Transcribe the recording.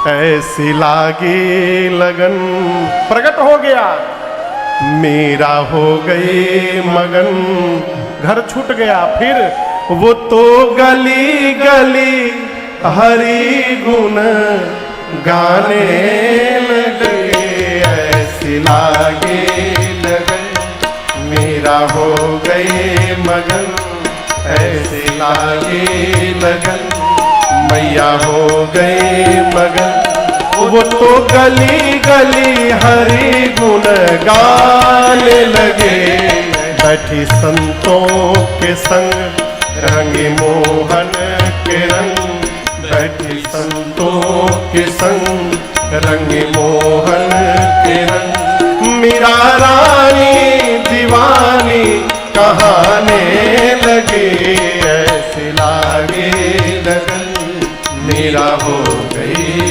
ऐसी लागी लगन, प्रकट हो गया मीरा हो गई मगन, घर छूट गया। फिर वो तो गली गली हरि गुण गाने लगे, ऐसी लागी लगन मीरा हो गई मगन, ऐसी लागी लगन मैया हो गई मगन। वो तो गली गली हरि गुण गाने लगे, बैठी संतों के संग रंगे मोहन के रंग, बैठी संतों के संग रंगे मोहन के रंग। मीरा रानी दीवानी कहाने लगे, ऐसी लागे लगन मीरा हो गई